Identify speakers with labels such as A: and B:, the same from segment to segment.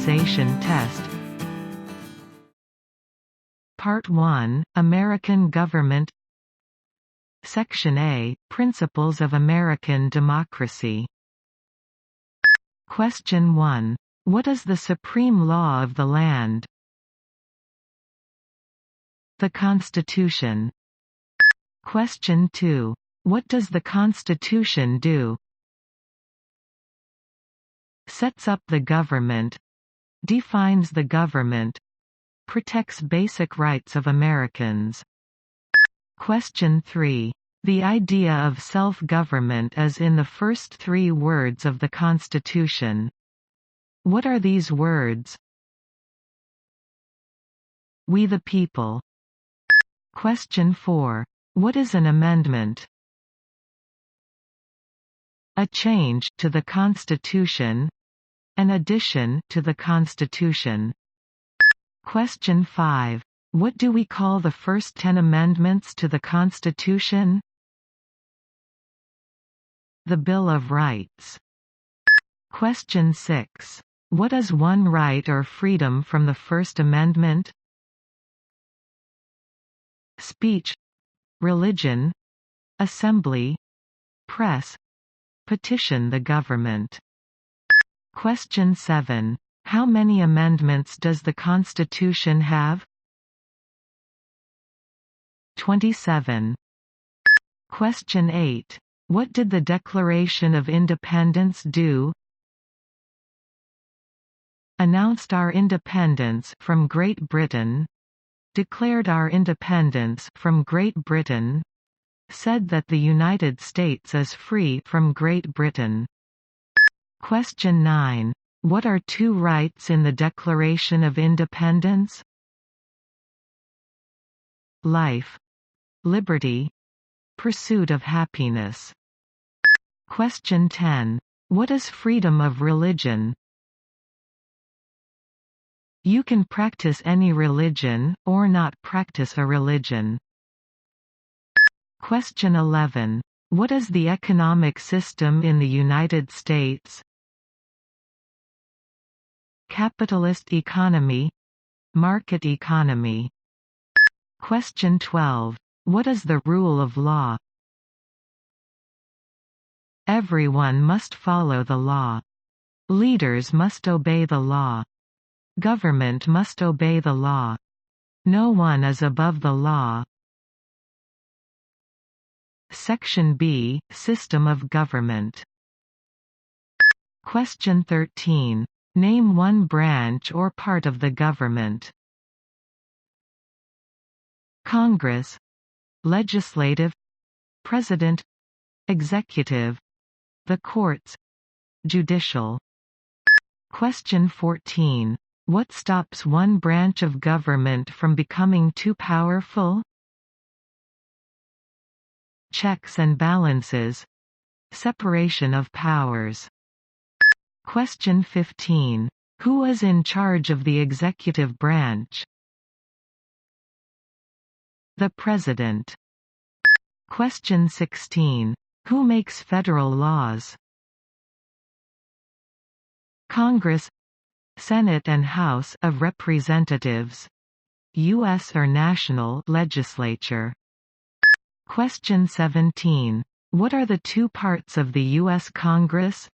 A: Naturalization test. Part 1, American Government. Section A, Principles of American Democracy. Question 1. What is the supreme law of the land? The Constitution. Question 2. What does the Constitution do? Sets up the government. Defines the government. Protects basic rights of Americans. Question 3. The idea of self-government is in the first 3 words of the Constitution. What are these words? We the people. Question 4. What is an amendment? A change to the Constitution. An addition to the Constitution. Question 5. What do we call the first 10 amendments to the Constitution? The Bill of Rights. Question 6. What is one right or freedom from the First Amendment? Speech, religion, assembly, press, petition the government. Question 7. How many amendments does the Constitution have? 27. Question 8. What did the Declaration of Independence do? Announced our independence from Great Britain. Declared our independence from Great Britain. Said that the United States is free from Great Britain. Question 9. What are 2 rights in the Declaration of Independence? Life, liberty, pursuit of happiness. Question 10. What is freedom of religion? You can practice any religion, or not practice a religion. Question 11. What is the economic system in the United States? Capitalist economy. Market economy. Question 12. What is the rule of law? Everyone must follow the law. Leaders must obey the law. Government must obey the law. No one is above the law. Section B, System of Government. Question 13. Name one branch or part of the government. Congress, legislative, president, executive, the courts, judicial. Question 14. What stops one branch of government from becoming too powerful? Checks and balances. Separation of powers. Question 15. Who is in charge of the executive branch? The President. Question 16. Who makes federal laws? Congress, Senate and House of Representatives, U.S. or national legislature. Question 17. What are the 2 parts of the U.S. Congress?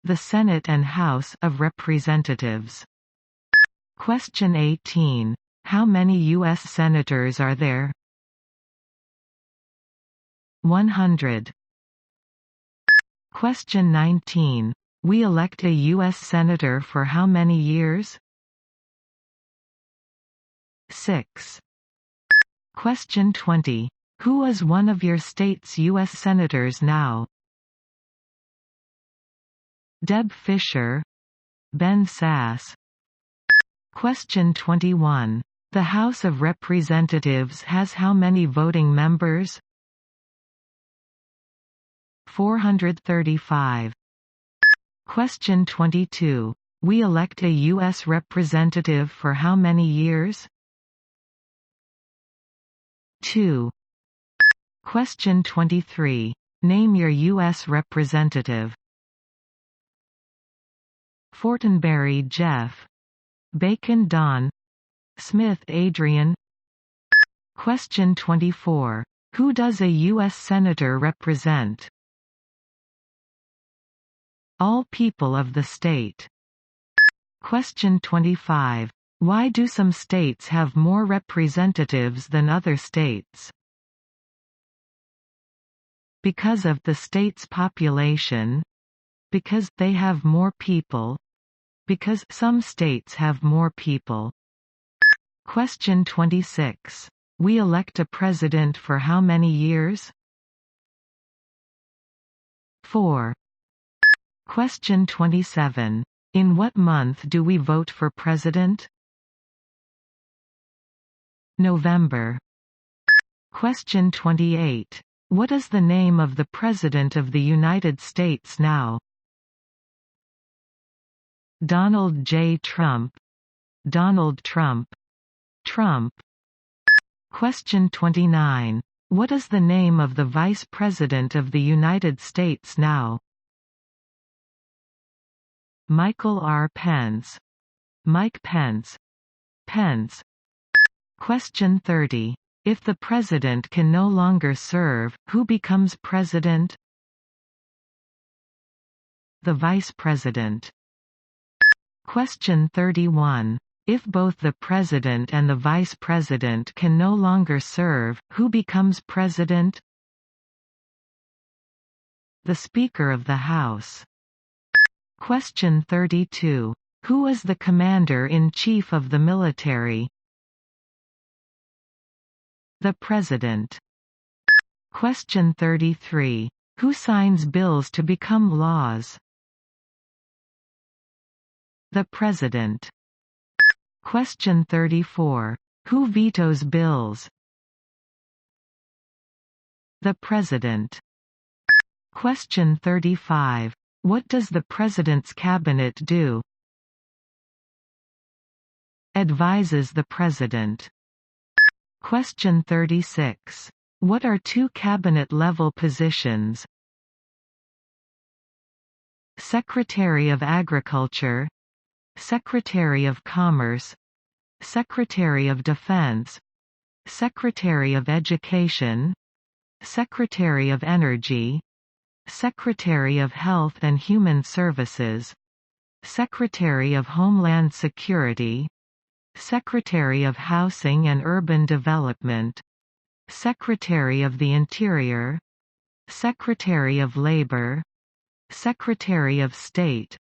A: The Senate and House of Representatives. Question 18. How many U.S. senators are there? 100. Question 19. We elect a U.S. senator for how many years? 6. Question 20. Who is one of your state's U.S. senators now? Deb Fischer, Ben Sasse. Question 21. The House of Representatives has how many voting members? 435. Question 22. We elect a U.S. representative for how many years? 2. Question 23. Name your U.S. representative. Fortenberry Jeff, Bacon Don, Smith Adrian. Question 24. Who does a U.S. Senator represent? All people of the state. Question 25. Why do some states have more representatives than other states? Because of the state's population. Because they have more people. Because some states have more people. Question 26. We elect a president for how many years? 4. Question 27. In what month do we vote for president? November. Question 28. What is the name of the President of the United States now? Donald J. Trump. Donald Trump. Trump. Question 29. What is the name of the Vice President of the United States now? Michael R. Pence. Mike Pence. Pence. Question 30. If the President can no longer serve, who becomes President? The Vice President. Question 31. If both the President and the Vice President can no longer serve, who becomes President? The Speaker of the House. Question 32. Who is the Commander-in-Chief of the military? The President. Question 33. Who signs bills to become laws? The President. Question 34. Who vetoes bills? The President. Question 35. What does the President's Cabinet do? Advises the President. Question 36. What are two cabinet-level positions? Secretary of Agriculture, Secretary of Commerce, Secretary of Defense, Secretary of Education, Secretary of Energy, Secretary of Health and Human Services, Secretary of Homeland Security, Secretary of Housing and Urban Development, Secretary of the Interior, Secretary of Labor, Secretary of State,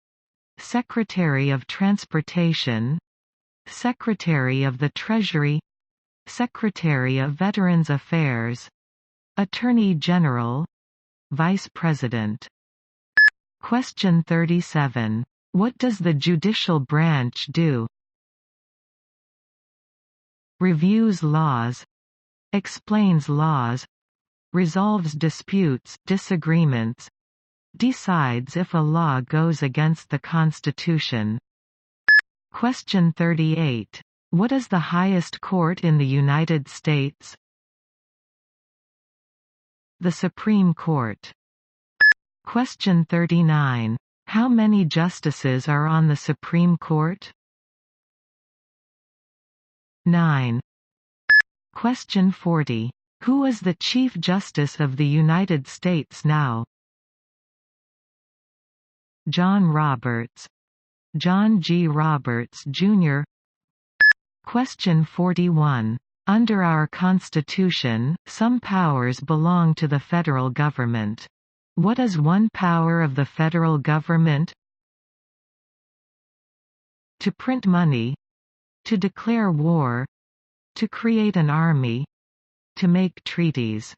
A: Secretary of Transportation, Secretary of the Treasury, Secretary of Veterans Affairs, Attorney General, Vice President. Question 37. What does the judicial branch do? Reviews laws, explains laws, resolves disputes, disagreements, decides if a law goes against the Constitution. Question 38. What is the highest court in the United States? The Supreme Court. Question 39. How many justices are on the Supreme Court? 9. Question 40. Who is the Chief Justice of the United States now? John Roberts. John G. Roberts, Jr. Question 41. Under our Constitution, some powers belong to the federal government. What is one power of the federal government? To print money, to declare war, to create an army, to make treaties.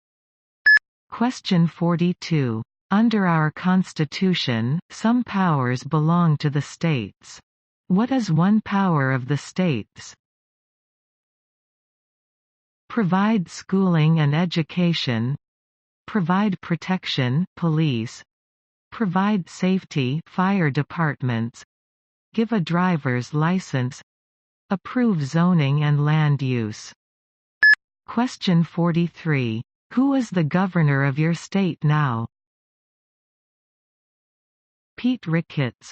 A: Question 42. Under our Constitution, some powers belong to the states. What is one power of the states? Provide schooling and education, provide protection, police, provide safety, fire departments, give a driver's license, approve zoning and land use. Question 43. Who is the governor of your state now? Pete Ricketts,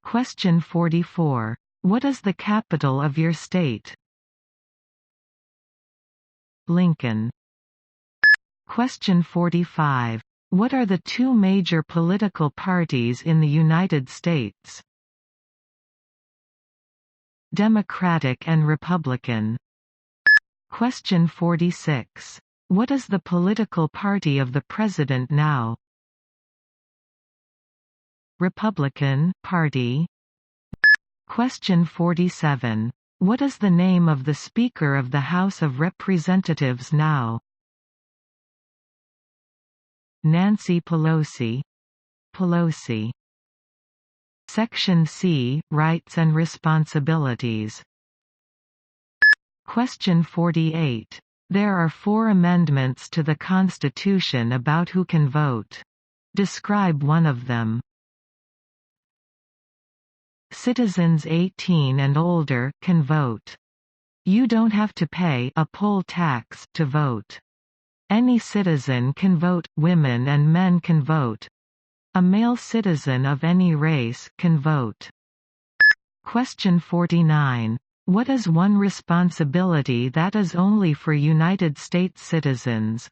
A: Question 44. What is the capital of your state? Lincoln. Question 45. What are the two major political parties in the United States? Democratic and Republican. Question 46. What is the political party of the president now? Republican Party. Question 47. What is the name of the Speaker of the House of Representatives now? Nancy Pelosi. Pelosi. Section C. Rights and Responsibilities. Question 48. There are 4 amendments to the Constitution about who can vote. Describe one of them. Citizens 18 and older can vote. You don't have to pay a poll tax to vote. Any citizen can vote, women and men can vote. A male citizen of any race can vote. Question 49. What is one responsibility that is only for United States citizens?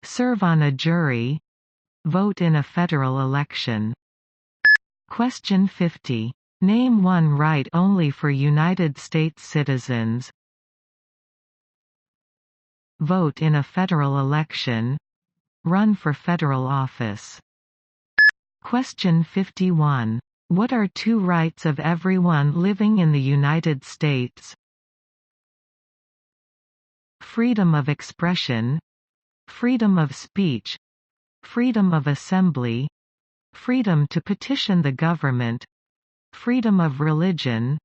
A: Serve on a jury. Vote in a federal election. Question 50. Name one right only for United States citizens. Vote in a federal election. Run for federal office. Question 51. What are 2 rights of everyone living in the United States? Freedom of expression, freedom of speech, freedom of assembly, freedom to petition the government, freedom of religion,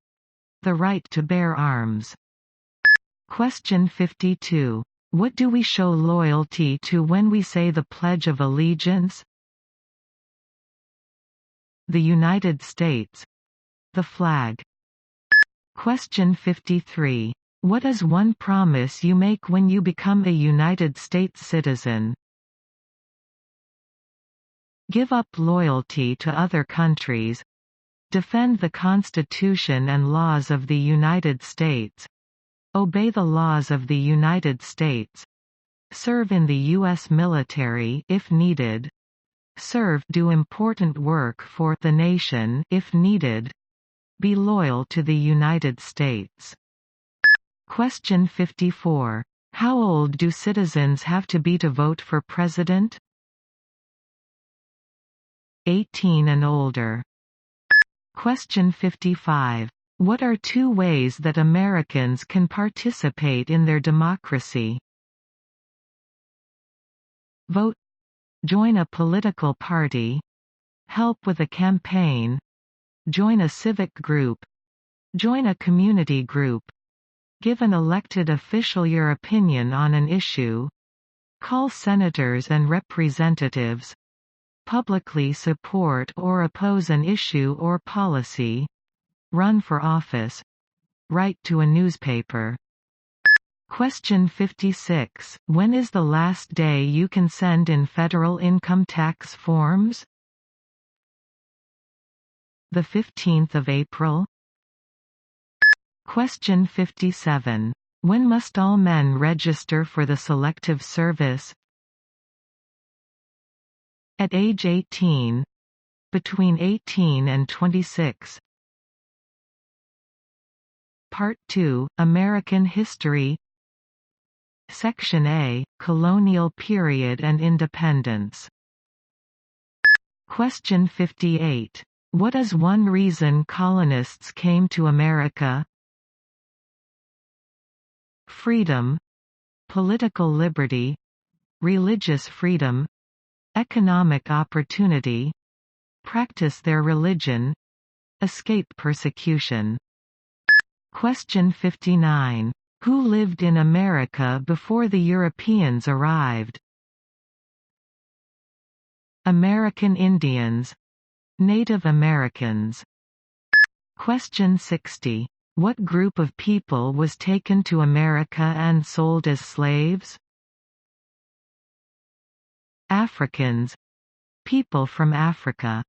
A: the right to bear arms. Question 52. What do we show loyalty to when we say the Pledge of Allegiance? The United States. The flag. Question 53. What is one promise you make when you become a United States citizen? Give up loyalty to other countries. Defend the Constitution and laws of the United States. Obey the laws of the United States. Serve in the U.S. military if needed. Do important work for the nation if needed. Be loyal to the United States. Question 54. How old do citizens have to be to vote for president? 18 and older. Question 55. What are 2 ways that Americans can participate in their democracy? Vote. Join a political party. Help with a campaign. Join a civic group. Join a community group. Give an elected official your opinion on an issue. Call senators and representatives. Publicly support or oppose an issue or policy. Run for office. Write to a newspaper. Question 56. When is the last day you can send in federal income tax forms? The 15th of April. Question 57. When must all men register for the Selective Service? At age 18. Between 18 and 26. Part 2, American History. Section A, Colonial Period and Independence. Question 58. What is one reason colonists came to America? Freedom, political liberty, religious freedom, economic opportunity, practice their religion, escape persecution. Question 59. Who lived in America before the Europeans arrived? American Indians. Native Americans. Question 60. What group of people was taken to America and sold as slaves? Africans. People from Africa.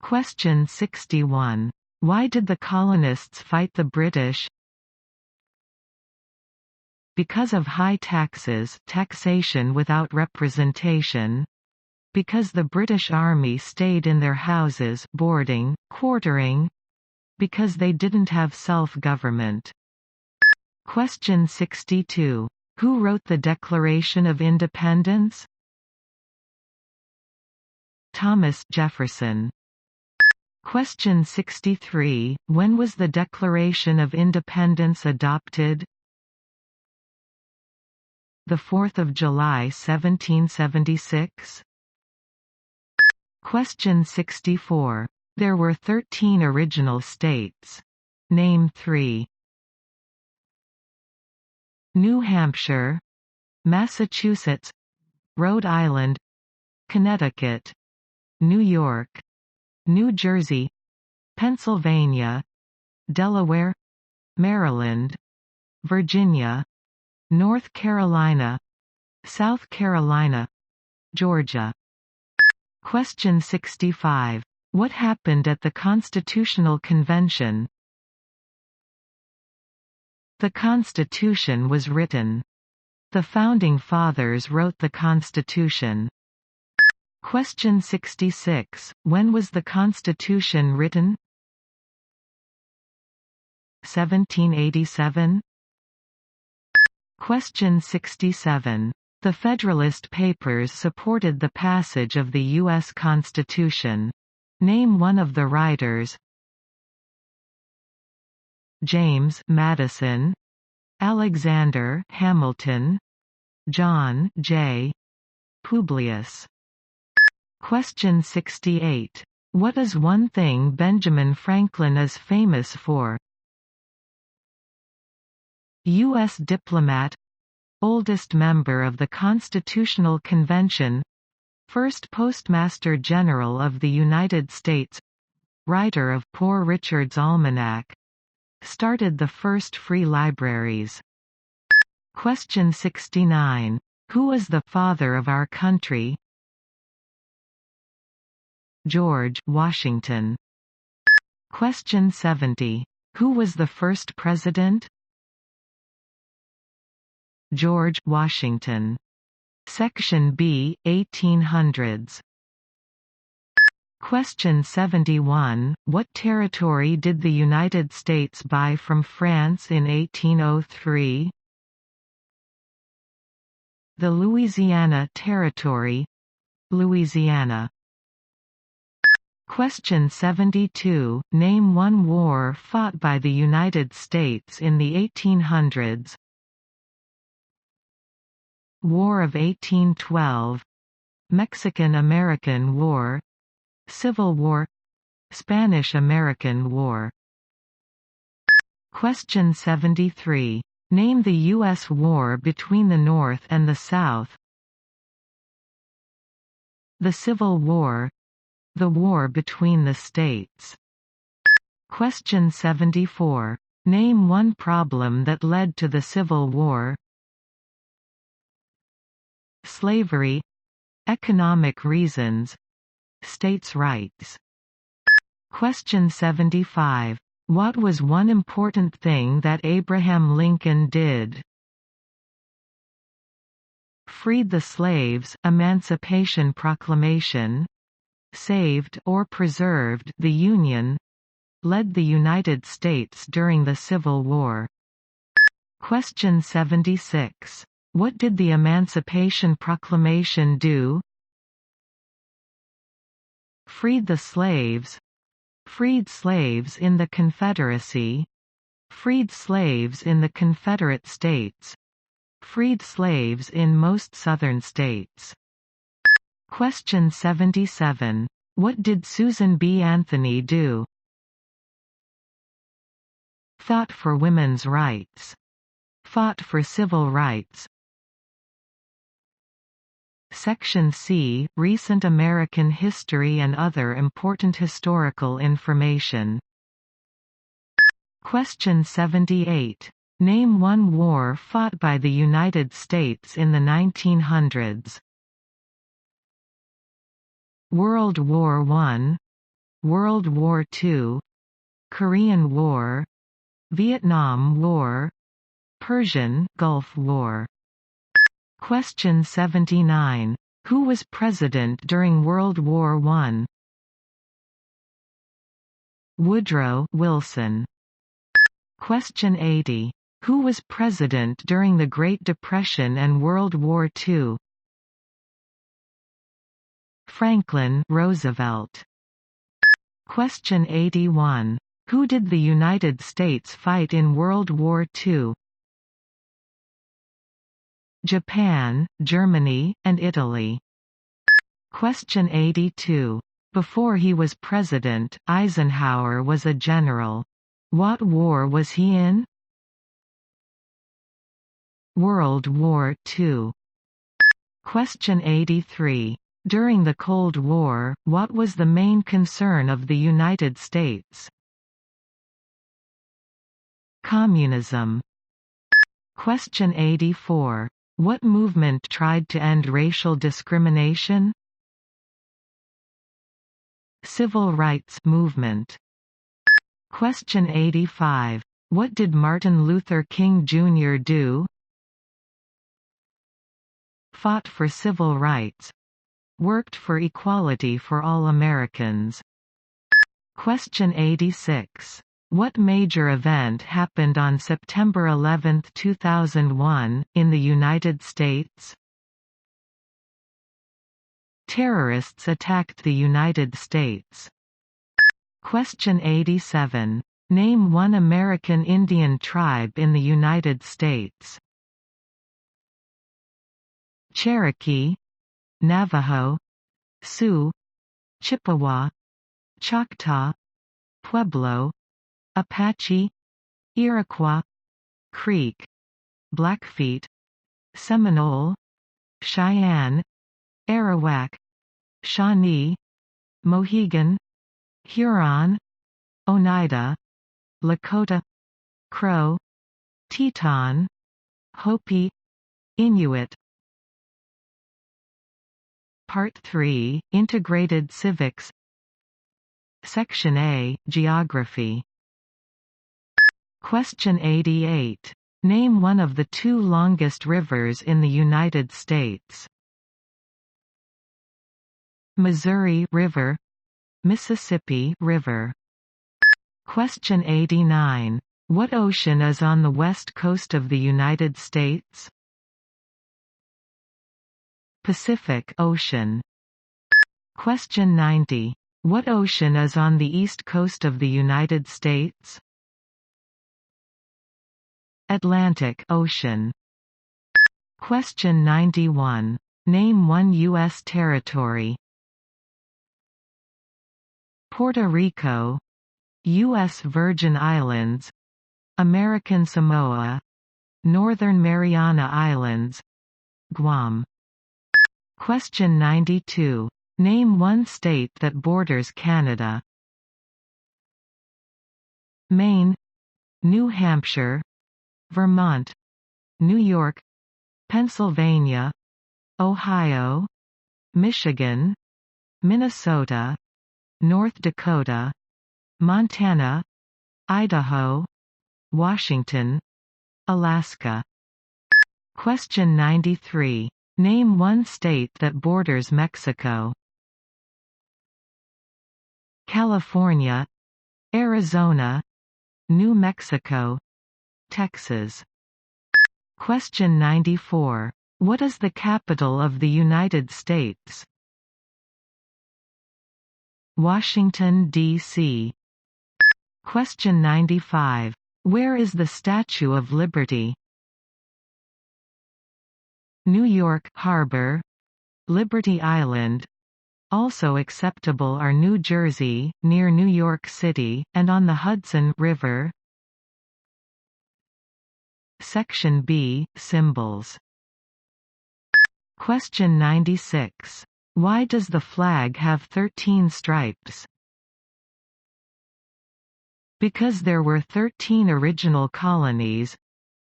A: Question 61. Why did the colonists fight the British? Because of high taxes, taxation without representation. Because the British Army stayed in their houses, boarding, quartering. Because they didn't have self-government. Question 62. Who wrote the Declaration of Independence? Thomas Jefferson. Question 63. When was the Declaration of Independence adopted? 4th of July 1776. Question 64. There were 13 original states. Name 3. New Hampshire, Massachusetts, Rhode Island, Connecticut, New York, New Jersey, Pennsylvania, Delaware, Maryland, Virginia, North Carolina, South Carolina, Georgia. Question 65. What happened at the Constitutional Convention? The Constitution was written. The Founding Fathers wrote the Constitution. Question 66. When was the Constitution written? 1787. Question 67. The Federalist Papers supported the passage of the U.S. Constitution. Name one of the writers. James Madison, Alexander Hamilton, John J. Publius. Question 68. What is one thing Benjamin Franklin is famous for? U.S. diplomat, oldest member of the Constitutional Convention, first Postmaster General of the United States, writer of Poor Richard's Almanac, started the first free libraries. Question 69. Who was the father of our country? George Washington. Question 70. Who was the first president? George Washington. Section B, 1800s. Question 71. What territory did the United States buy from France in 1803? The Louisiana Territory, Louisiana. Question 72. Name one war fought by the United States in the 1800s. War of 1812, Mexican-American War, Civil War, Spanish-American War. Question 73. Name the U.S. war between the North and the South. The Civil War, the war between the states. Question 74. Name one problem that led to the Civil War. Slavery, economic reasons, states' rights. Question 75. What was one important thing that Abraham Lincoln did? Freed the slaves, Emancipation Proclamation. Saved or preserved the Union. Led the United States during the Civil War. Question 76. What did the Emancipation Proclamation do? Freed the slaves. Freed slaves in the Confederacy. Freed slaves in the Confederate States. Freed slaves in most Southern states. Question 77. What did Susan B. Anthony do? Fought for women's rights. Fought for civil rights. Section C. Recent American history and other important historical information. Question 78. Name one war fought by the United States in the 1900s. World War I, World War II, Korean War, Vietnam War, Persian Gulf War. Question 79. Who was president during World War I? Woodrow Wilson. Question 80. Who was president during the Great Depression and World War II? Franklin Roosevelt. Question 81. Who did the United States fight in World War II? Japan, Germany, and Italy. Question 82. Before he was president, Eisenhower was a general. What war was he in? World War II. Question 83. During the Cold War, what was the main concern of the United States? Communism. Question 84. What movement tried to end racial discrimination? Civil rights movement. Question 85. What did Martin Luther King Jr. do? Fought for civil rights. Worked for equality for all Americans. Question 86. What major event happened on September 11, 2001, in the United States? Terrorists attacked the United States. Question 87. Name one American Indian tribe in the United States. Cherokee, Navajo, Sioux, Chippewa, Choctaw, Pueblo, Apache, Iroquois, Creek, Blackfeet, Seminole, Cheyenne, Arawak, Shawnee, Mohegan, Huron, Oneida, Lakota, Crow, Teton, Hopi, Inuit. Part 3, Integrated Civics. Section A, Geography. Question 88. Name one of the two longest rivers in the United States. Missouri River, Mississippi River. Question 89. What ocean is on the west coast of the United States? Pacific Ocean. Question 90. What ocean is on the east coast of the United States? Atlantic Ocean. Question 91. Name one U.S. territory. Puerto Rico, U.S. Virgin Islands, American Samoa, Northern Mariana Islands, Guam. Question 92. Name one state that borders Canada. Maine, New Hampshire, Vermont, New York, Pennsylvania, Ohio, Michigan, Minnesota, North Dakota, Montana, Idaho, Washington, Alaska. Question 93. Name one state that borders Mexico. California, Arizona, New Mexico, Texas. Question 94. What is the capital of the United States? Washington, D.C. Question 95. Where is the Statue of Liberty? New York Harbor, Liberty Island. Also acceptable are New Jersey, near New York City, and on the Hudson River. Section B, Symbols. Question 96. Why does the flag have 13 stripes? Because there were 13 original colonies.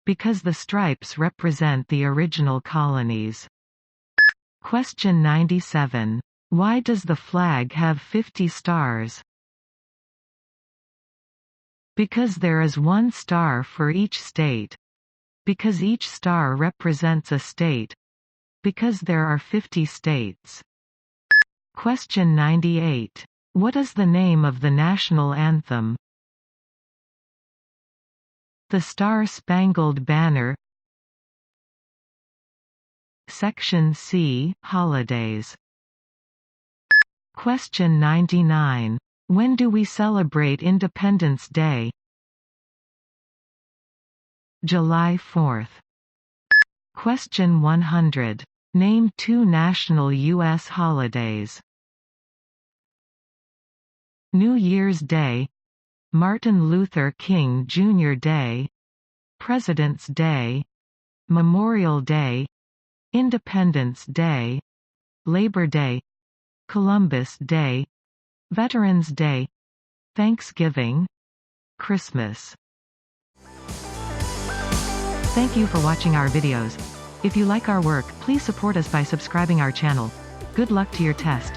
A: Because the stripes represent the original colonies. Question 97. Why does the flag have 50 stars? Because there is one star for each state. Because each star represents a state. Because there are 50 states. Question 98. What is the name of the national anthem? The Star-Spangled Banner. Section C. Holidays. Question 99. When do we celebrate Independence Day? July 4th. Question 100. Name 2 national U.S. holidays. New Year's Day, Martin Luther King Jr. Day, President's Day, Memorial Day, Independence Day, Labor Day, Columbus Day, Veterans Day, Thanksgiving, Christmas. Thank you for watching our videos. If you like our work, please support us by subscribing our channel. Good luck to your test.